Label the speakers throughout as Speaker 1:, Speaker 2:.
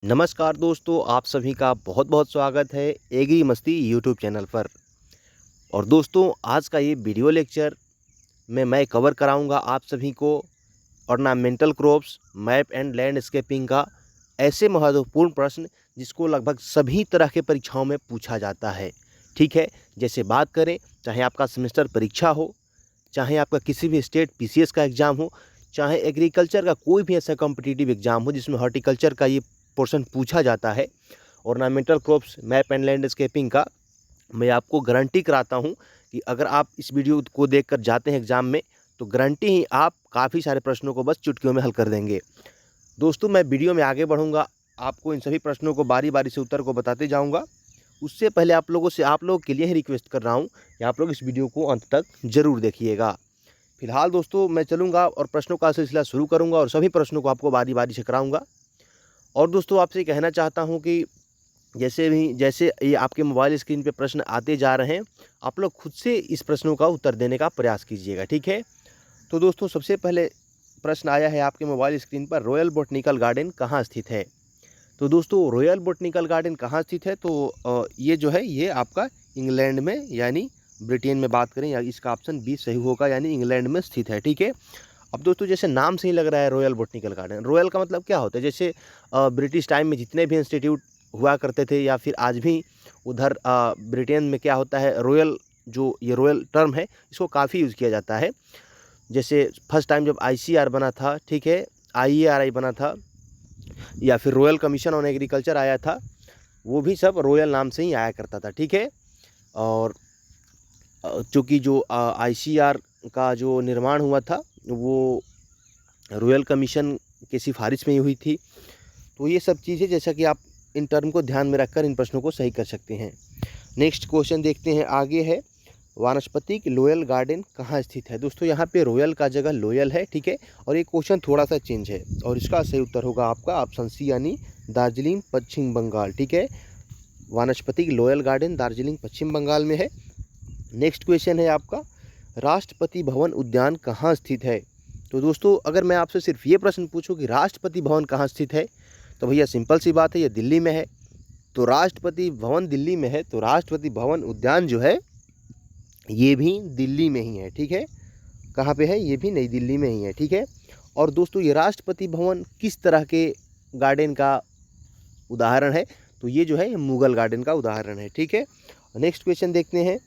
Speaker 1: नमस्कार दोस्तों, आप सभी का बहुत बहुत स्वागत है एग्री मस्ती यूट्यूब चैनल पर। और दोस्तों, आज का ये वीडियो लेक्चर में मैं कवर कराऊंगा आप सभी को ornamental crops, map and landscaping का ऐसे महत्वपूर्ण प्रश्न जिसको लगभग सभी तरह के परीक्षाओं में पूछा जाता है। ठीक है, जैसे बात करें, चाहे आपका सेमेस्टर परीक्षा हो, चाहे आपका किसी भी स्टेट पीसीएस का एग्ज़ाम हो, चाहे एग्रीकल्चर का कोई भी ऐसा कॉम्पिटिटिव एग्ज़ाम हो जिसमें हॉर्टिकल्चर का ये पोर्शन पूछा जाता है, ornamental crops, map and landscaping का, मैं आपको गारंटी कराता हूँ कि अगर आप इस वीडियो को देखकर जाते हैं एग्ज़ाम में, तो गारंटी ही आप काफ़ी सारे प्रश्नों को बस चुटकियों में हल कर देंगे। दोस्तों, मैं वीडियो में आगे बढ़ूँगा, आपको इन सभी प्रश्नों को बारी बारी से उत्तर को बताते जाऊँगा। उससे पहले आप लोगों के लिए ही रिक्वेस्ट कर रहा हूँ कि आप लोग इस वीडियो को अंत तक ज़रूर देखिएगा। फिलहाल दोस्तों, मैं चलूँगा और प्रश्नों का सिलसिला शुरू करूँगा और सभी प्रश्नों को आपको बारी बारी से कराऊँगा। और दोस्तों, आपसे कहना चाहता हूँ कि जैसे ये आपके मोबाइल स्क्रीन पे प्रश्न आते जा रहे हैं, आप लोग खुद से इस प्रश्नों का उत्तर देने का प्रयास कीजिएगा। ठीक है, तो दोस्तों, सबसे पहले प्रश्न आया है आपके मोबाइल स्क्रीन पर, रॉयल बॉटनिकल गार्डन कहाँ स्थित है। तो दोस्तों, रॉयल बॉटनिकल गार्डन कहाँ स्थित है, तो ये जो है ये आपका इंग्लैंड में यानी ब्रिटेन में बात करें, या इसका ऑप्शन बी सही होगा, यानी इंग्लैंड में स्थित है। ठीक है, अब दोस्तों, जैसे नाम से ही लग रहा है रॉयल बॉटनिकल गार्डन, रॉयल का मतलब क्या होता है, जैसे ब्रिटिश टाइम में जितने भी इंस्टीट्यूट हुआ करते थे, या फिर आज भी उधर ब्रिटेन में क्या होता है, रॉयल, जो ये रॉयल टर्म है, इसको काफ़ी यूज़ किया जाता है। जैसे फर्स्ट टाइम जब आईसीआर बना था, ठीक है, आईएआरआई बना था, या फिर रॉयल कमीशन ऑन एग्रीकल्चर आया था, वो भी सब रॉयल नाम से ही आया करता था। ठीक है, और चूँकि जो आईसीआर का जो निर्माण हुआ था वो रॉयल कमीशन की सिफारिश में ही हुई थी। तो ये सब चीज़ें, जैसा कि आप इन टर्म को ध्यान में रखकर इन प्रश्नों को सही कर सकते हैं। नेक्स्ट क्वेश्चन देखते हैं, आगे है, वानस्पतिक लोयल गार्डन कहाँ स्थित है। दोस्तों, यहाँ पे रॉयल का जगह लोयल है। ठीक है, और ये क्वेश्चन थोड़ा सा चेंज है, और इसका सही उत्तर होगा आपका ऑप्शन सी, यानी दार्जिलिंग, पश्चिम बंगाल। ठीक है, वानस्पतिक लोयल गार्डन दार्जिलिंग, पश्चिम बंगाल में है। नेक्स्ट क्वेश्चन है आपका, राष्ट्रपति भवन उद्यान कहाँ स्थित है। तो दोस्तों, अगर मैं आपसे सिर्फ ये प्रश्न पूछूं कि राष्ट्रपति भवन कहाँ स्थित है, तो भैया सिंपल सी बात है, ये दिल्ली में है। तो राष्ट्रपति भवन दिल्ली में है, तो राष्ट्रपति भवन उद्यान जो है ये भी दिल्ली में ही है। ठीक है, कहाँ पे है, ये भी नई दिल्ली में ही है। ठीक है, और दोस्तों, ये राष्ट्रपति भवन किस तरह के गार्डन का उदाहरण है, तो ये जो है ये मुगल गार्डन का उदाहरण है। ठीक है, नेक्स्ट क्वेश्चन देखते हैं,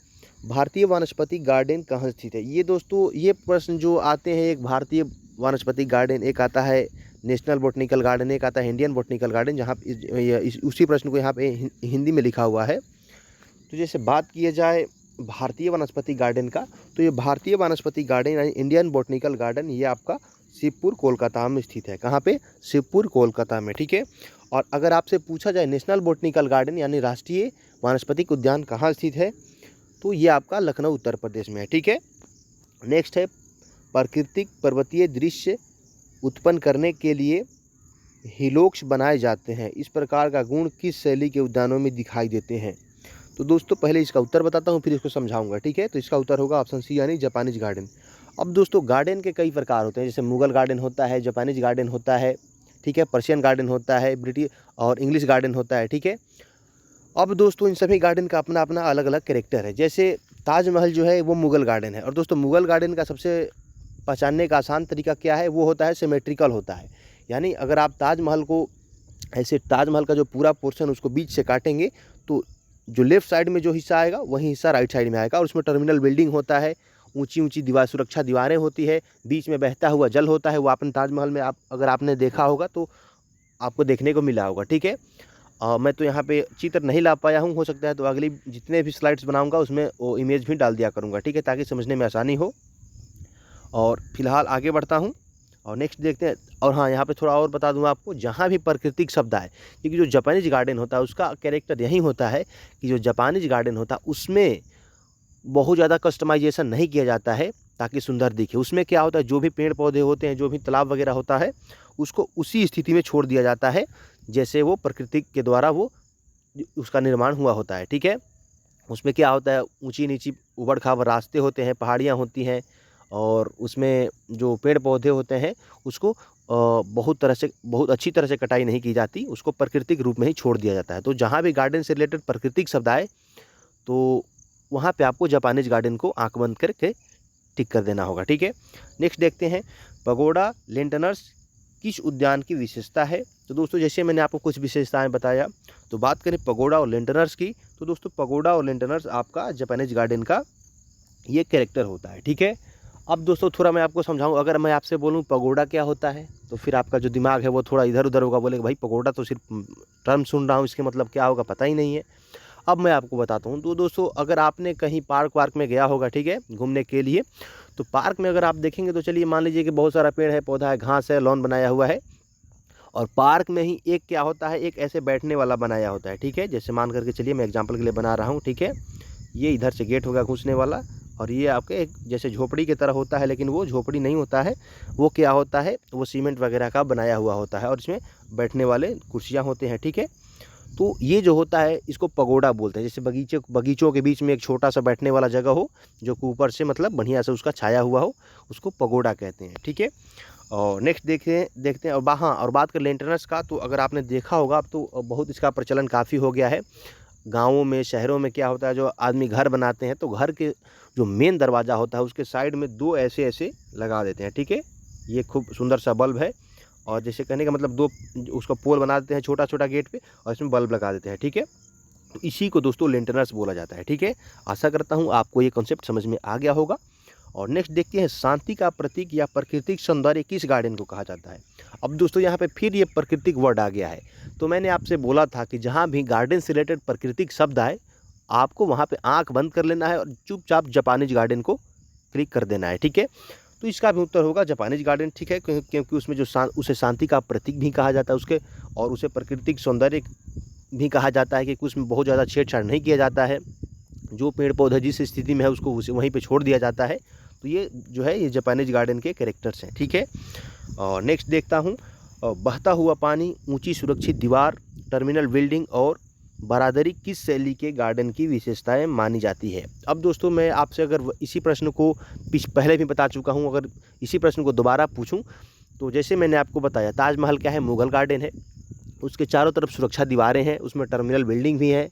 Speaker 1: भारतीय वानस्पतिक गार्डन कहाँ स्थित है। ये दोस्तों, ये प्रश्न जो आते हैं, एक भारतीय वानस्पतिक गार्डन, एक आता है नेशनल बॉटनिकल गार्डन, एक आता है इंडियन बॉटनिकल गार्डन, जहाँ उसी प्रश्न को यहाँ पे हिंदी में लिखा हुआ है। तो जैसे बात किया जाए भारतीय वनस्पति गार्डन का, तो ये भारतीय वनस्पति गार्डन यानी इंडियन बॉटनिकल गार्डन, ये आपका शिवपुर कोलकाता में स्थित है। कहाँ पे, शिवपुर कोलकाता में। ठीक है, और अगर आपसे पूछा जाए नेशनल बॉटनिकल गार्डन यानी राष्ट्रीय वानस्पतिक उद्यान कहाँ स्थित है, तो ये आपका लखनऊ, उत्तर प्रदेश में है। ठीक है, नेक्स्ट है, प्राकृतिक पर्वतीय दृश्य उत्पन्न करने के लिए हिलोक्स बनाए जाते हैं, इस प्रकार का गुण किस शैली के उद्यानों में दिखाई देते हैं। तो दोस्तों, पहले इसका उत्तर बताता हूँ, फिर इसको समझाऊंगा। ठीक है, तो इसका उत्तर होगा ऑप्शन सी, यानी जापानीज गार्डन। अब दोस्तों, गार्डन के कई प्रकार होते हैं, जैसे मुगल गार्डन होता है, जापानीज गार्डन होता है, ठीक है, पर्शियन गार्डन होता है, ब्रिटिश और इंग्लिश गार्डन होता है। ठीक है, अब दोस्तों, इन सभी गार्डन का अपना अपना अलग अलग कैरेक्टर है। जैसे ताजमहल जो है वो मुगल गार्डन है, और दोस्तों, मुगल गार्डन का सबसे पहचानने का आसान तरीका क्या है, वो होता है सिमेट्रिकल होता है। यानी अगर आप ताजमहल को ऐसे, ताजमहल का जो पूरा पोर्शन उसको बीच से काटेंगे, तो जो लेफ्ट साइड में जो हिस्सा आएगा वही हिस्सा राइट साइड में आएगा, और उसमें टर्मिनल बिल्डिंग होता है, ऊंची ऊंची दीवार, सुरक्षा दीवारें होती है, बीच में बहता हुआ जल होता है। वो आपने ताजमहल में, आप अगर आपने देखा होगा तो आपको देखने को मिला होगा। ठीक है, मैं तो यहाँ पे चित्र नहीं ला पाया हूँ, हो सकता है तो अगली जितने भी स्लाइड्स बनाऊँगा उसमें वो इमेज भी डाल दिया करूँगा। ठीक है, ताकि समझने में आसानी हो। और फिलहाल आगे बढ़ता हूँ और नेक्स्ट देखते हैं। और हाँ, यहाँ पे थोड़ा और बता दूँ आपको, जहाँ भी प्राकृतिक शब्द आए, क्योंकि जो जापानीज गार्डन होता है उसका कैरेक्टर यही होता है कि जो जापानीज गार्डन होता है उसमें बहुत ज़्यादा कस्टमाइजेशन नहीं किया जाता है ताकि सुंदर दिखे। उसमें क्या होता है, जो भी पेड़ पौधे होते हैं, जो भी तालाब वगैरह होता है, उसको उसी स्थिति में छोड़ दिया जाता है जैसे वो प्रकृति के द्वारा वो उसका निर्माण हुआ होता है। ठीक है, उसमें क्या होता है, ऊंची नीची उबड़ खाबड़ रास्ते होते हैं, पहाड़ियाँ होती हैं, और उसमें जो पेड़ पौधे होते हैं उसको बहुत अच्छी तरह से कटाई नहीं की जाती, उसको प्राकृतिक रूप में ही छोड़ दिया जाता है। तो जहाँ भी गार्डन से रिलेटेड प्राकृतिक शब्द आए तो वहाँ पे आपको जापानीज गार्डन को आंख बंद करके टिक कर देना होगा, ठीक है। नेक्स्ट देखते हैं, पगोडा लेंटनर्स किस उद्यान की विशेषता है। तो दोस्तों जैसे मैंने आपको कुछ विशेषताएं बताया, तो बात करें पगोडा और लेंटनर्स की, तो दोस्तों पगोडा और लेंटनर्स आपका जापानीज गार्डन का ये कैरेक्टर होता है, ठीक है। अब दोस्तों थोड़ा मैं आपको समझाऊं, अगर मैं आपसे बोलूं पगोडा क्या होता है तो फिर आपका जो दिमाग है वो थोड़ा इधर उधर होगा, बोलेगा भाई पगोडा तो सिर्फ टर्म सुन रहा हूं, इसके मतलब क्या होगा पता ही नहीं है। अब मैं आपको बताता हूं। तो दोस्तों अगर आपने कहीं पार्क में गया होगा, ठीक है, घूमने के लिए, तो पार्क में अगर आप देखेंगे तो चलिए मान लीजिए कि बहुत सारा पेड़ है, पौधा है, घास है, लॉन बनाया हुआ है, और पार्क में ही एक क्या होता है, एक ऐसे बैठने वाला बनाया होता है, ठीक है। जैसे मान करके चलिए मैं एग्जांपल के लिए बना रहा हूँ, ठीक है। ये इधर से गेट होगा घुसने वाला, और ये आपके एक जैसे झोपड़ी की तरह होता है, लेकिन वो झोपड़ी नहीं होता है, वो क्या होता है, वो सीमेंट वगैरह का बनाया हुआ होता है, और इसमें बैठने वाले कुर्सियाँ होते हैं, ठीक है। तो ये जो होता है इसको पगोडा बोलते हैं। जैसे बगीचों के बीच में एक छोटा सा बैठने वाला जगह हो, जो कि ऊपर से मतलब बढ़िया से उसका छाया हुआ हो, उसको पगोडा कहते हैं, ठीक है। और नेक्स्ट देखते हैं और बात कर लेंटर्स का, तो अगर आपने देखा होगा अब तो बहुत इसका प्रचलन काफ़ी हो गया है। गाँवों में, शहरों में क्या होता है, जो आदमी घर बनाते हैं तो घर के जो मेन दरवाज़ा होता है उसके साइड में 2 ऐसे लगा देते हैं, ठीक है। ये खूब सुंदर सा बल्ब है, और जैसे कहने का मतलब 2 उसका पोल बना देते हैं छोटा गेट पे, और इसमें बल्ब लगा देते हैं, ठीक है। तो इसी को दोस्तों लेंटर्स बोला जाता है, ठीक है। आशा करता हूँ आपको ये कॉन्सेप्ट समझ में आ गया होगा। और नेक्स्ट देखते हैं, शांति का प्रतीक या प्राकृतिक सौंदर्य किस गार्डन को कहा जाता है। अब दोस्तों यहाँ पे फिर ये प्राकृतिक वर्ड आ गया है। तो मैंने आपसे बोला था कि जहाँ भी गार्डन से रिलेटेड प्राकृतिक शब्द आए, आपको वहाँ पे आंख बंद कर लेना है और चुपचाप जापानीज गार्डन को क्लिक कर देना है, ठीक है। तो इसका भी उत्तर होगा जापानीज गार्डन, ठीक है, क्योंकि उसमें जो उसे शांति का प्रतीक भी कहा जाता है उसके, और उसे प्राकृतिक सौंदर्य भी कहा जाता है, कि उसमें बहुत ज़्यादा छेड़छाड़ नहीं किया जाता है, जो पेड़ पौधे जिस स्थिति में है उसको उसे वहीं पे छोड़ दिया जाता है। तो ये जो है ये जापानीज गार्डन के कैरेक्टर्स हैं, ठीक है। और नेक्स्ट देखता हूँ, बहता हुआ पानी, ऊंची सुरक्षित दीवार, टर्मिनल बिल्डिंग और बरादरी किस शैली के गार्डन की विशेषताएं मानी जाती है। अब दोस्तों मैं आपसे अगर इसी प्रश्न को पहले भी बता चुका हूँ, अगर इसी प्रश्न को दोबारा पूछूँ तो जैसे मैंने आपको बताया, ताजमहल क्या है, मुगल गार्डन है, उसके चारों तरफ सुरक्षा दीवारें हैं, उसमें टर्मिनल बिल्डिंग भी है,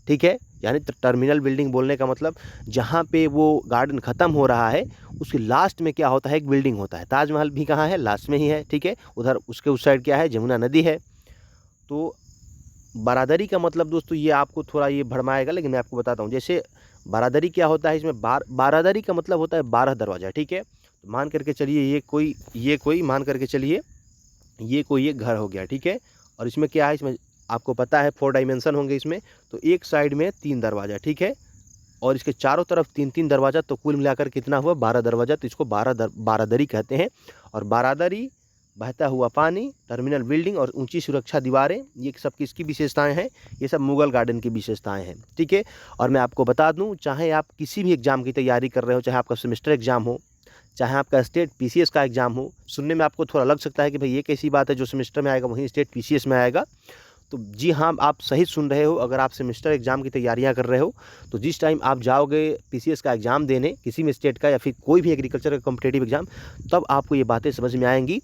Speaker 1: ठीक है। यानी टर्मिनल बिल्डिंग बोलने का मतलब जहाँ पे वो गार्डन ख़त्म हो रहा है उसके लास्ट में क्या होता है, एक बिल्डिंग होता है। ताजमहल भी कहाँ है, लास्ट में ही है, ठीक है। उधर उसके उस साइड क्या है, जमुना नदी है। तो बारादरी का मतलब दोस्तों ये आपको थोड़ा ये भरमाएगा, लेकिन मैं आपको बताता हूँ। जैसे बारादरी क्या होता है, इसमें बारादरी का मतलब होता है 12 दरवाज़ा, ठीक है। तो मान करके चलिए ये कोई मान करके चलिए ये कोई एक घर हो गया, ठीक है। और इसमें क्या है, इसमें आपको पता है 4 डायमेंशन होंगे इसमें, तो एक साइड में 3 दरवाज़ा, ठीक है, और इसके चारों तरफ 3-3 दरवाज़ा, तो कुल मिलाकर कितना हुआ, 12 दरवाज़ा। तो इसको बारादरी कहते हैं। और बारादरी, बहता हुआ पानी, टर्मिनल बिल्डिंग और ऊंची सुरक्षा दीवारें, ये सब किसकी विशेषताएं हैं, ये सब मुगल गार्डन की विशेषताएं हैं, ठीक है। और मैं आपको बता दूं, चाहे आप किसी भी एग्जाम की तैयारी कर रहे हो, चाहे आपका सेमेस्टर एग्जाम हो, चाहे आपका स्टेट पीसीएस का एग्जाम हो, सुनने में आपको थोड़ा लग सकता है कि भाई ये कैसी बात है, जो सेमेस्टर में आएगा वहीं स्टेट पीसीएस में आएगा। तो जी हाँ, आप सही सुन रहे हो। अगर आप सेमेस्टर एग्जाम की तैयारियां कर रहे हो तो जिस टाइम आप जाओगे पीसीएस का एग्जाम देने, किसी भी स्टेट का या फिर कोई भी एग्रीकल्चर का कॉम्पिटेटिव एग्जाम, तब आपको ये बातें समझ में आएंगी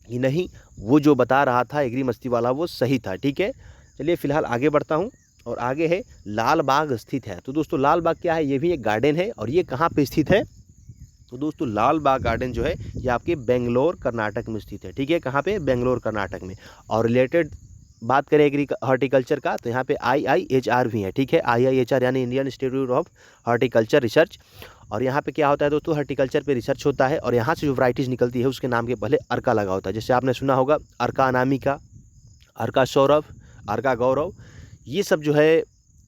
Speaker 1: कि नहीं, वो जो बता रहा था एग्री मस्ती वाला वो सही था, ठीक है। चलिए फिलहाल आगे बढ़ता हूँ, और आगे है लाल बाग स्थित है। तो दोस्तों लाल बाग क्या है, ये भी एक गार्डन है, और ये कहाँ पे स्थित है, तो दोस्तों लाल बाग गार्डन जो है ये आपके बेंगलोर कर्नाटक में स्थित है, ठीक है। कहाँ पे, बेंगलोर कर्नाटक में। और रिलेटेड बात करें हॉर्टिकल्चर का, तो यहाँ पे IIHR भी है, ठीक है। IIHR यानी Indian institute of horticulture research. और यहाँ पे क्या होता है दोस्तों, हॉर्टिकल्चर पे रिसर्च होता है, और यहाँ से जो वैराइटीज़ निकलती है उसके नाम के पहले अर्का लगा होता है। जैसे आपने सुना होगा अर्का अनामिका, अर्का सौरभ, अर्का गौरव, ये सब जो है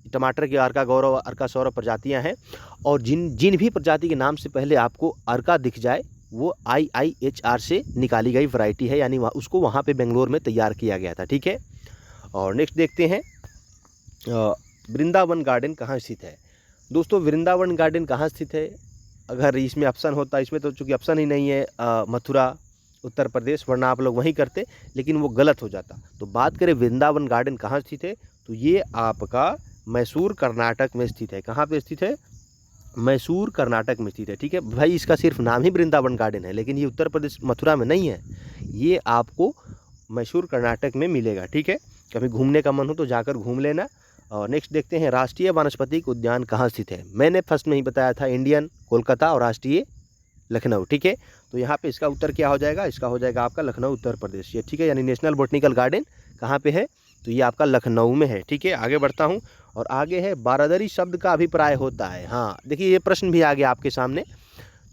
Speaker 1: टमाटर की अर्का गौरव, अर्का सौरभ प्रजातियाँ हैं। और जिन भी प्रजाति के नाम से पहले आपको अर्का दिख जाए वो IIHR से निकाली गई वैरायटी है, यानी उसको वहाँ पे बेंगलोर में तैयार किया गया था, ठीक है। और नेक्स्ट देखते हैं, वृंदावन गार्डन कहाँ स्थित है। दोस्तों वृंदावन गार्डन कहाँ स्थित है, अगर इसमें ऑप्शन होता, इसमें तो चूँकि ऑप्शन ही नहीं है, मथुरा उत्तर प्रदेश, वरना आप लोग वहीं करते, लेकिन वो गलत हो जाता। तो बात करें वृंदावन गार्डन कहाँ स्थित है, तो ये आपका मैसूर कर्नाटक में स्थित है। कहाँ पे स्थित है, मैसूर कर्नाटक में स्थित है। ठीक है भाई, इसका सिर्फ नाम ही वृंदावन गार्डन है, लेकिन ये उत्तर प्रदेश मथुरा में नहीं है, ये आपको मैसूर कर्नाटक में मिलेगा। ठीक है, कभी घूमने का मन हो तो जाकर घूम लेना। और नेक्स्ट देखते हैं, राष्ट्रीय वानस्पतिक उद्यान कहाँ स्थित है। मैंने फर्स्ट में ही बताया था, इंडियन कोलकाता और राष्ट्रीय लखनऊ। ठीक है, तो यहाँ पे इसका उत्तर क्या हो जाएगा, इसका हो जाएगा आपका लखनऊ उत्तर प्रदेश। ये ठीक है, यानी नेशनल बॉटनिकल गार्डन कहाँ पे है, तो ये आपका लखनऊ में है। ठीक है, आगे बढ़ता हूँ और आगे है, बारादरी शब्द का अभिप्राय होता है। हाँ देखिए, ये प्रश्न भी आ गया आपके सामने,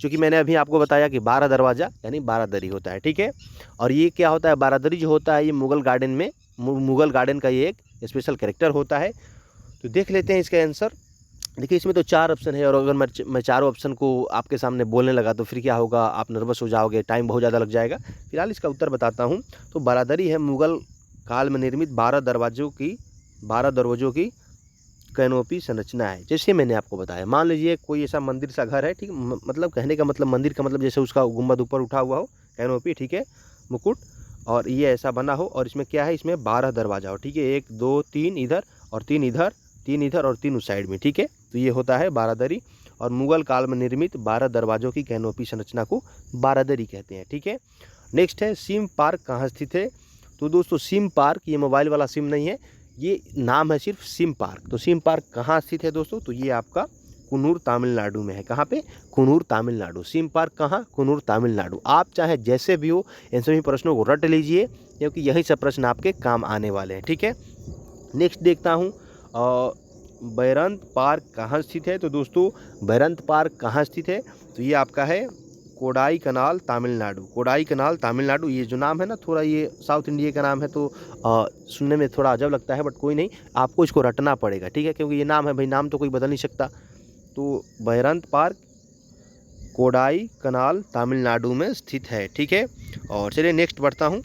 Speaker 1: क्योंकि मैंने अभी आपको बताया कि 12 दरवाज़ा यानी बारादरी होता है। ठीक है, और ये क्या होता है, बारादरी जो होता है ये मुगल गार्डन में, मुगल गार्डन का ये एक स्पेशल कैरेक्टर होता है। तो देख लेते हैं इसका आंसर। देखिए इसमें तो 4 ऑप्शन है, और अगर मैं चारों ऑप्शन को आपके सामने बोलने लगा तो फिर क्या होगा, आप नर्वस हो जाओगे, टाइम बहुत ज़्यादा लग जाएगा। फिलहाल इसका उत्तर बताता हूँ। तो बारादरी है मुगल काल में निर्मित 12 दरवाज़ों की कैनोपी संरचना है। जैसे मैंने आपको बताया, मान लीजिए कोई ऐसा मंदिर सा घर है, ठीक, मतलब कहने का मतलब मंदिर का मतलब जैसे उसका गुंबद ऊपर उठा हुआ हो, कैनोपी, ठीक है, मुकुट, और ये ऐसा बना हो, और इसमें क्या है, इसमें 12 दरवाजा हो। ठीक है, 1 2 3 इधर और 3 इधर, 3 इधर और 3 उस साइड में। ठीक है, तो ये होता है बारादरी, और मुगल काल में निर्मित 12 दरवाज़ों की कैनोपी संरचना को बारादरी कहते हैं। ठीक है, नेक्स्ट है, सिम पार्क कहाँ स्थित है। तो दोस्तों सिम पार्क, ये मोबाइल वाला सिम नहीं है, ये नाम है सिर्फ सिम पार्क। तो सिम पार्क कहाँ स्थित है दोस्तों, तो ये आपका कुन्नूर तमिलनाडु में है। कहाँ पे, कुन्नूर तमिलनाडु। सिम पार्क कहाँ, कुन्नूर तमिलनाडु। आप चाहे जैसे भी हो इन सभी प्रश्नों को रट लीजिए, क्योंकि यही सब प्रश्न आपके काम आने वाले हैं। ठीक है, नेक्स्ट देखता हूँ, बैरंत पार्क कहाँ स्थित है। तो दोस्तों बैरंत पार्क कहाँ स्थित है, तो ये आपका है कोडाई कनाल तमिलनाडु। कोडाई कनाल तमिलनाडु, ये जो नाम है ना, थोड़ा ये साउथ इंडिया का नाम है, तो सुनने में थोड़ा अजब लगता है, बट कोई नहीं, आपको इसको रटना पड़ेगा। ठीक है, क्योंकि ये नाम है भाई, नाम तो कोई बदल नहीं सकता। तो बैरंत पार्क कोडाई कनाल तमिलनाडु में स्थित है। ठीक है, और चलिए नेक्स्ट बढ़ता हूँ।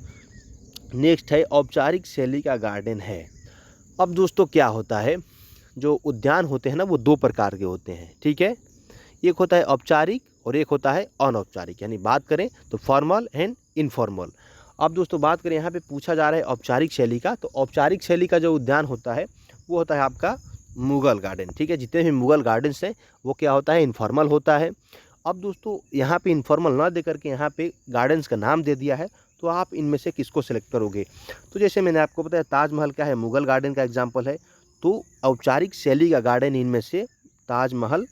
Speaker 1: नेक्स्ट है, औपचारिक शैली का गार्डन है। अब दोस्तों क्या होता है, जो उद्यान होते हैं ना, वो 2 प्रकार के होते हैं। ठीक है, एक होता है औपचारिक और एक होता है अनौपचारिक, यानी बात करें तो फॉर्मल एंड इनफॉर्मल। अब दोस्तों बात करें, यहाँ पे पूछा जा रहा है औपचारिक शैली का, तो औपचारिक शैली का जो उद्यान होता है वो होता है आपका मुगल गार्डन। ठीक है, जितने भी मुगल गार्डन्स हैं वो क्या होता है, इनफॉर्मल होता है। अब दोस्तों यहाँ पे इनफॉर्मल ना दे करके यहाँ पे गार्डन्स का नाम दे दिया है, तो आप इनमें से किसको सिलेक्ट करोगे। तो जैसे मैंने आपको बताया, ताजमहल क्या है, मुगल गार्डन का एग्जाम्पल है। तो औपचारिक शैली का गार्डन इनमें से ताजमहल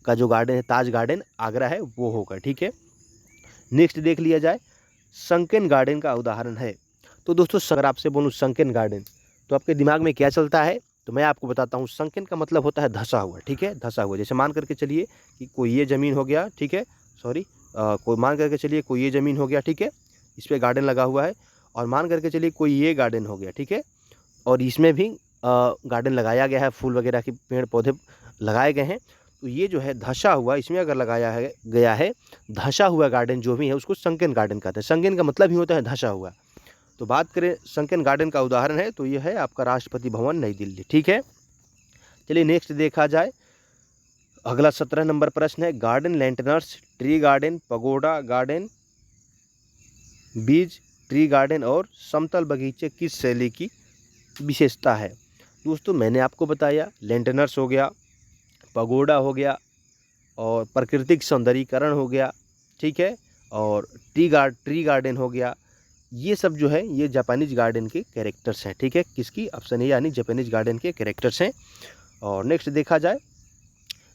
Speaker 1: का जो गार्डन है, ताज गार्डन आगरा है, वो होगा। ठीक है, नेक्स्ट देख लिया जाए, संकेन गार्डन का उदाहरण है। तो दोस्तों अगर आपसे बोलूँ संकेन गार्डन, तो आपके दिमाग में क्या चलता है, तो मैं आपको बताता हूँ। संकेन का मतलब होता है धंसा हुआ। ठीक है, धंसा हुआ, जैसे मान करके चलिए कि कोई ये ज़मीन हो गया, ठीक है, कोई मान करके चलिए कोई ये ज़मीन हो गया, ठीक है, इस पर गार्डन लगा हुआ है, और मान करके चलिए कोई ये गार्डन हो गया, ठीक है, और इसमें भी गार्डन लगाया गया है, फूल वगैरह के पेड़ पौधे लगाए गए हैं। तो ये जो है धंसा हुआ, इसमें अगर लगाया है गया है धंसा हुआ गार्डन जो भी है, उसको संकेन गार्डन कहते हैं। संकेन का मतलब ही होता है धंसा हुआ। तो बात करें संकेन गार्डन का उदाहरण है, तो ये है आपका राष्ट्रपति भवन नई दिल्ली। ठीक है, चलिए नेक्स्ट देखा जाए। अगला 17 नंबर प्रश्न है, garden lanterns, tree garden, pagoda garden, बीज ट्री गार्डन और समतल बगीचे किस शैली की विशेषता है। दोस्तों मैंने आपको बताया, लैंटर्न्स हो गया, पगोडा हो गया, और प्राकृतिक सौंदर्यीकरण हो गया, ठीक है, और ट्री गार्डन हो गया। ये सब जो है ये जापानीज गार्डन के कैरेक्टर्स हैं। ठीक है, किसकी, ऑप्शन ए यानी जापानीज गार्डन के कैरेक्टर्स हैं। और नेक्स्ट देखा जाए,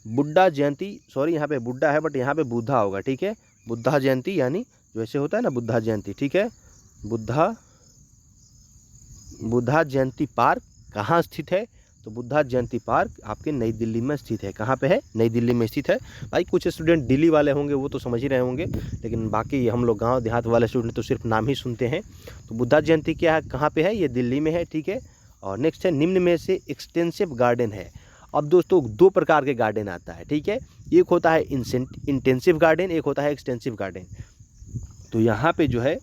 Speaker 1: बुद्धा जयंती, सॉरी यहाँ पे बुड्ढा है बट यहाँ पे बुद्धा होगा। ठीक है, बुद्धा जयंती यानी जैसे होता है ना बुद्धा जयंती। ठीक है, बुद्धा जयंती पार्क कहाँ स्थित है, तो बुद्धा जयंती पार्क आपके नई दिल्ली में स्थित है। कहाँ पे है, नई दिल्ली में स्थित है। भाई कुछ स्टूडेंट दिल्ली वाले होंगे वो तो समझ ही रहे होंगे, लेकिन बाकी हम लोग गांव देहात वाले स्टूडेंट तो सिर्फ नाम ही सुनते हैं। तो बुद्धा जयंती क्या है, कहाँ पे है, ये दिल्ली में है। ठीक है, और नेक्स्ट है, निम्न में से एक्सटेंसिव गार्डन है। अब दोस्तों 2 प्रकार के गार्डन आता है। ठीक है, एक होता है इंटेंसिव गार्डन, एक होता है एक्सटेंसिव गार्डन। तो यहाँ पे जो है,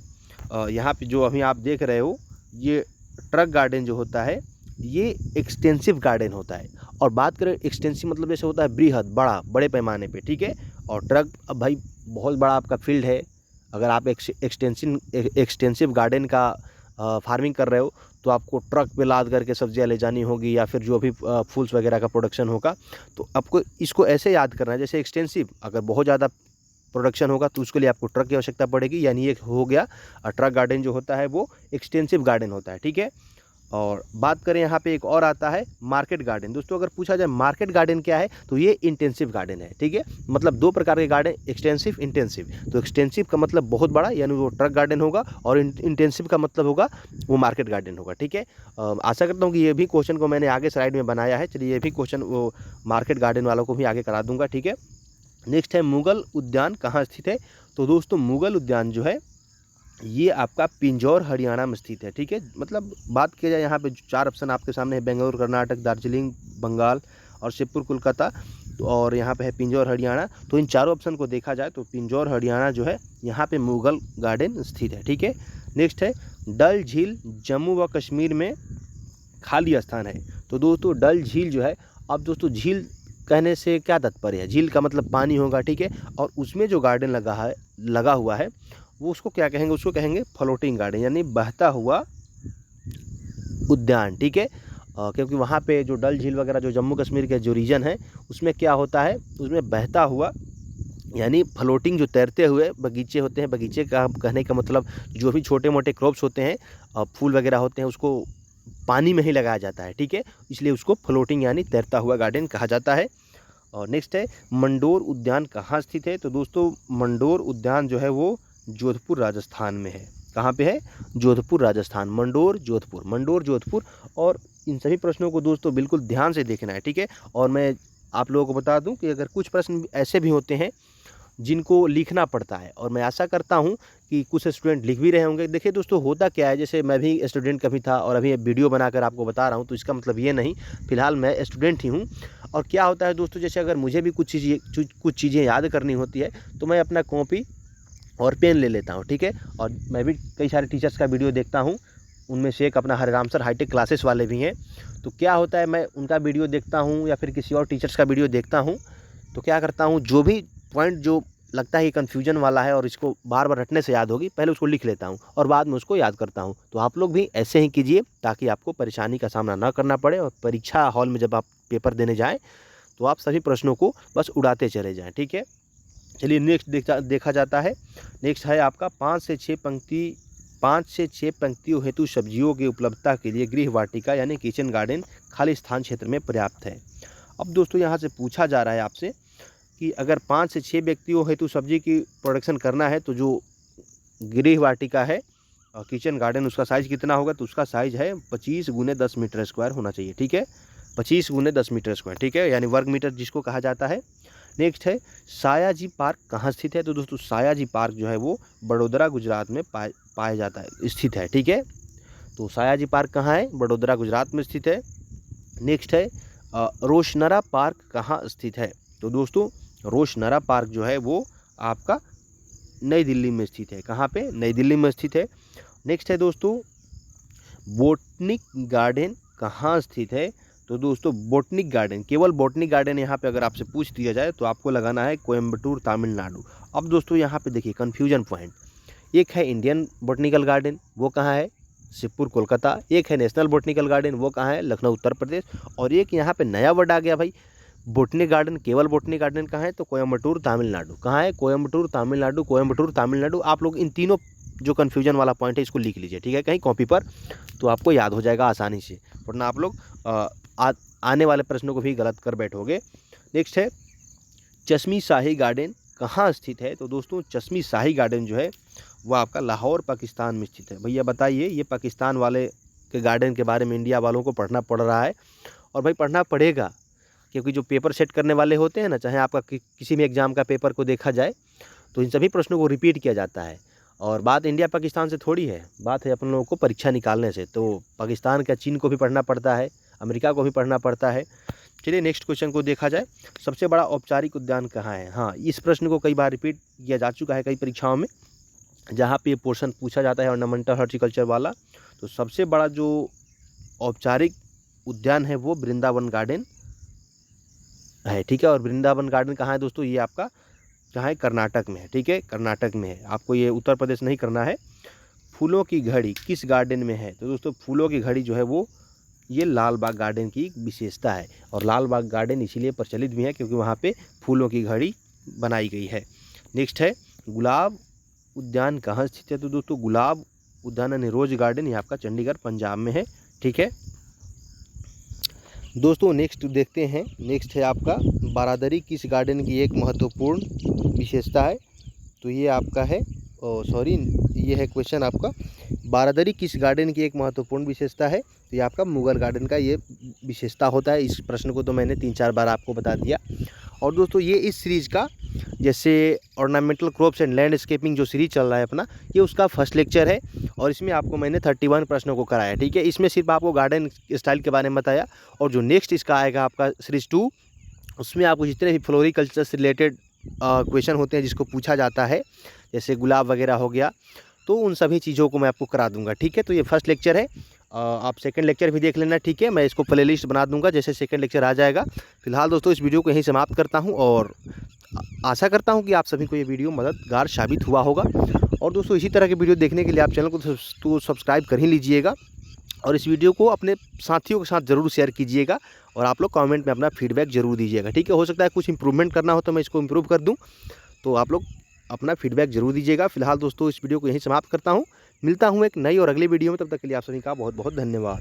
Speaker 1: यहाँ पे जो अभी आप देख रहे हो, ये ट्रक गार्डन जो होता है ये एक्सटेंसिव गार्डन होता है। और बात करें एक्सटेंसिव मतलब जैसे होता है बृहद, बड़े पैमाने पे। ठीक है, और ट्रक, अब भाई बहुत बड़ा आपका फील्ड है, अगर आप एक्सटेंसिव गार्डन का फार्मिंग कर रहे हो तो आपको ट्रक पे लाद करके सब्जियां ले जानी होगी, या फिर जो भी फूल्स वगैरह का प्रोडक्शन होगा, तो आपको इसको ऐसे याद करना है जैसे एक्सटेंसिव, अगर बहुत ज़्यादा प्रोडक्शन होगा तो उसके लिए आपको ट्रक की आवश्यकता पड़ेगी, यानी ये हो गया ट्रक गार्डन जो होता है वो एक्सटेंसिव गार्डन होता है, ठीक है। और बात करें यहाँ पे एक और आता है मार्केट गार्डन। दोस्तों अगर पूछा जाए मार्केट गार्डन क्या है, तो ये इंटेंसिव गार्डन है, ठीक है। मतलब दो प्रकार के गार्डन, एक्सटेंसिव, इंटेंसिव। तो एक्सटेंसिव का मतलब बहुत बड़ा, यानी वो ट्रक गार्डन होगा, और इंटेंसिव का मतलब होगा वो मार्केट गार्डन होगा, ठीक है। आशा करता हूँ कि ये भी क्वेश्चन को मैंने आगे स्लाइड में बनाया है। चलिए ये भी क्वेश्चन वो मार्केट गार्डन वालों को भी आगे करा दूंगा, ठीक है। नेक्स्ट है मुगल उद्यान कहाँ स्थित है। तो दोस्तों मुगल उद्यान जो है ये आपका पिंजौर हरियाणा में स्थित है, ठीक है। मतलब बात किया जाए यहाँ पे 4 ऑप्शन आपके सामने है, बेंगलुरु कर्नाटक, दार्जिलिंग बंगाल और शिवपुर कोलकाता, तो और यहाँ पे है पिंजौर हरियाणा। तो इन चारों ऑप्शन को देखा जाए तो पिंजौर हरियाणा जो है यहाँ पे मुगल गार्डन स्थित है, ठीक है। नेक्स्ट है डल झील जम्मू व कश्मीर में खाली स्थान है। तो दोस्तों डल झील जो है, अब दोस्तों झील कहने से क्या तात्पर्य है, झील का मतलब पानी होगा, ठीक है। और उसमें जो गार्डन लगा हुआ है वो उसको क्या कहेंगे, उसको कहेंगे फ्लोटिंग गार्डन, यानी बहता हुआ उद्यान, ठीक है। क्योंकि वहाँ पे जो डल झील वगैरह जो जम्मू कश्मीर के जो रीजन है उसमें क्या होता है, उसमें बहता हुआ यानी फ्लोटिंग जो तैरते हुए बगीचे होते हैं। बगीचे का कहने का मतलब जो भी छोटे मोटे क्रॉप्स होते हैं, फूल वगैरह होते हैं, उसको पानी में ही लगाया जाता है, ठीक है। इसलिए उसको फ्लोटिंग यानी तैरता हुआ गार्डन कहा जाता है। और नेक्स्ट है मंडोर उद्यान कहाँ स्थित है। तो दोस्तों मंडोर उद्यान जो है वो जोधपुर राजस्थान में है। कहाँ पे है, जोधपुर राजस्थान। मंडोर जोधपुर, मंडोर जोधपुर। और इन सभी प्रश्नों को दोस्तों बिल्कुल ध्यान से देखना है, ठीक है। और मैं आप लोगों को बता दूं कि अगर कुछ प्रश्न ऐसे भी होते हैं जिनको लिखना पड़ता है, और मैं आशा करता हूं कि कुछ स्टूडेंट लिख भी रहे होंगे। देखिए दोस्तों होता क्या है, जैसे मैं भी स्टूडेंट कभी था और अभी वीडियो बनाकर आपको बता रहा हूं, तो इसका मतलब ये नहीं, फिलहाल मैं स्टूडेंट ही हूं। और क्या होता है दोस्तों, जैसे अगर मुझे भी कुछ चीज़ें याद करनी होती है तो मैं अपना कॉपी और पेन ले लेता हूँ, ठीक है। और मैं भी कई सारे टीचर्स का वीडियो देखता हूँ, उनमें से एक अपना हरिराम सर हाईटेक क्लासेस वाले भी हैं। तो क्या होता है, मैं उनका वीडियो देखता हूँ या फिर किसी और टीचर्स का वीडियो देखता हूँ, तो क्या करता हूँ, जो भी पॉइंट जो लगता है कि कन्फ्यूजन वाला है और इसको बार बार रटने से याद होगी, पहले उसको लिख लेता हूँ और बाद में उसको याद करता हूँ। तो आप लोग भी ऐसे ही कीजिए ताकि आपको परेशानी का सामना ना करना पड़े, और परीक्षा हॉल में जब आप पेपर देने जाएँ तो आप सभी प्रश्नों को बस उड़ाते चले जाएँ, ठीक है। चलिए नेक्स्ट देखा जाता है। नेक्स्ट है आपका 5 से 6 पंक्तियों हेतु सब्जियों की उपलब्धता के लिए गृह वाटिका यानी किचन गार्डन खाली स्थान क्षेत्र में पर्याप्त है। अब दोस्तों यहाँ से पूछा जा रहा है आपसे कि अगर 5 से 6 व्यक्तियों हेतु सब्जी की प्रोडक्शन करना है तो जो गृह वाटिका है किचन गार्डन, उसका साइज़ कितना होगा, तो उसका साइज़ है 25 × 10 मीटर स्क्वायर होना चाहिए, ठीक है। 25 × 10 मीटर स्क्वायर, ठीक है, यानी वर्ग मीटर जिसको कहा जाता है। नेक्स्ट है सायाजी पार्क कहाँ स्थित है। तो दोस्तों सायाजी पार्क जो है वो बड़ोदरा गुजरात में पाया जाता है, स्थित है, ठीक है। तो सायाजी पार्क कहाँ है, बड़ोदरा गुजरात में स्थित है। नेक्स्ट है रोशनरा पार्क कहाँ स्थित है। तो दोस्तों रोशनरा पार्क जो है वो आपका नई दिल्ली में स्थित है। कहाँ पे, नई दिल्ली में स्थित है। नेक्स्ट है दोस्तों बोटनिक गार्डन कहाँ स्थित है। तो दोस्तों बोटनिक गार्डन, केवल बोटनिक गार्डन यहाँ पे अगर आपसे पूछ दिया जाए तो आपको लगाना है कोयम्बटूर तमिलनाडु। अब दोस्तों यहाँ पे देखिए कन्फ्यूजन पॉइंट, एक है इंडियन बोटनिकल गार्डन, वो कहाँ है, शिवपुर कोलकाता। एक है नेशनल बोटनिकल गार्डन, वो कहाँ है, लखनऊ उत्तर प्रदेश। और एक यहाँ पे नया वर्ड आ गया भाई, बोटनिक गार्डन, केवल बोटनिक गार्डन कहाँ है, तो कोयम्बटूर तमिलनाडु। कहाँ है, कोयम्बटूर तमिलनाडु, कोयम्बटूर तमिलनाडु। आप लोग इन तीनों जो कन्फ्यूजन वाला पॉइंट है इसको लिख लीजिए, ठीक है, कहीं कॉपी पर, तो आपको याद हो जाएगा आसानी से, वरना आप लोग आने वाले प्रश्नों को भी गलत कर बैठोगे। नेक्स्ट है चश्मी शाही गार्डन कहाँ स्थित है। तो दोस्तों चश्मी शाही गार्डन जो है वो आपका लाहौर पाकिस्तान में स्थित है। भैया बताइए, ये पाकिस्तान वाले के गार्डन के बारे में इंडिया वालों को पढ़ना पड़ रहा है, और भाई पढ़ना पड़ेगा, क्योंकि जो पेपर सेट करने वाले होते हैं ना, चाहे आपका किसी भी एग्जाम का पेपर को देखा जाए तो इन सभी प्रश्नों को रिपीट किया जाता है। और बात इंडिया पाकिस्तान से थोड़ी है, बात है अपन लोगों को परीक्षा निकालने से। तो पाकिस्तान का चीन को भी पढ़ना पड़ता है, अमेरिका को भी पढ़ना पड़ता है। चलिए नेक्स्ट क्वेश्चन को देखा जाए, सबसे बड़ा औपचारिक उद्यान कहाँ है। हाँ, इस प्रश्न को कई बार रिपीट किया जा चुका है कई परीक्षाओं में, जहाँ पे ये पोर्शन पूछा जाता है ऑर्नामेंटल हॉर्टिकल्चर वाला। तो सबसे बड़ा जो औपचारिक उद्यान है वो वृंदावन गार्डन है, ठीक है। और वृंदावन गार्डन कहाँ है दोस्तों, ये आपका कहाँ है, कर्नाटक में है, ठीक है, कर्नाटक में है। आपको ये उत्तर प्रदेश नहीं करना है। फूलों की घड़ी किस गार्डन में है? तो दोस्तों फूलों की घड़ी जो है वो ये लाल बाग गार्डन की एक विशेषता है, और लाल बाग गार्डन इसीलिए प्रचलित भी है क्योंकि वहाँ पे फूलों की घड़ी बनाई गई है। नेक्स्ट है गुलाब उद्यान कहाँ स्थित है? तो दोस्तों गुलाब उद्यान यानी रोज गार्डन ये आपका चंडीगढ़ पंजाब में है। ठीक है दोस्तों, नेक्स्ट देखते हैं। नेक्स्ट है आपका बारादरी किस गार्डन की एक महत्वपूर्ण विशेषता है? तो ये आपका है ये है क्वेश्चन आपका, बारादरी किस गार्डन की एक महत्वपूर्ण विशेषता है? तो ये आपका मुगल गार्डन का ये विशेषता होता है। इस प्रश्न को तो मैंने 3-4 बार आपको बता दिया। और दोस्तों ये इस सीरीज़ का, जैसे ऑर्नामेंटल क्रॉप्स एंड लैंडस्केपिंग जो सीरीज चल रहा है अपना, ये उसका फर्स्ट लेक्चर है, और इसमें आपको मैंने 31 प्रश्नों को कराया। ठीक है, इसमें सिर्फ आपको गार्डन स्टाइल के बारे में बताया, और जो नेक्स्ट इसका आएगा आपका सीरीज 2, उसमें आपको जितने भी फ्लोरिकल्चर से रिलेटेड क्वेश्चन होते हैं जिसको पूछा जाता है, जैसे गुलाब वगैरह हो गया, तो उन सभी चीज़ों को मैं आपको करा दूंगा। ठीक है, तो ये फर्स्ट लेक्चर है, आप सेकंड लेक्चर भी देख लेना। ठीक है, मैं इसको प्लेलिस्ट बना दूंगा जैसे सेकंड लेक्चर आ जाएगा। फिलहाल दोस्तों इस वीडियो को यहीं समाप्त करता हूं, और आशा करता हूं कि आप सभी को ये वीडियो मददगार साबित हुआ होगा। और दोस्तों इसी तरह के वीडियो देखने के लिए आप चैनल को तो सब्सक्राइब कर ही लीजिएगा, और इस वीडियो को अपने साथियों के साथ ज़रूर शेयर कीजिएगा, और आप लोग कमेंट में अपना फीडबैक ज़रूर दीजिएगा। ठीक है, हो सकता है कुछ इंप्रूवमेंट करना हो तो मैं इसको इम्प्रूव कर दूँ, तो आप लोग अपना फीडबैक जरूर दीजिएगा। फिलहाल दोस्तों इस वीडियो को यहीं समाप्त करता हूँ, मिलता हूँ एक नई और अगली वीडियो में, तब तक के लिए आप सभी का बहुत बहुत धन्यवाद।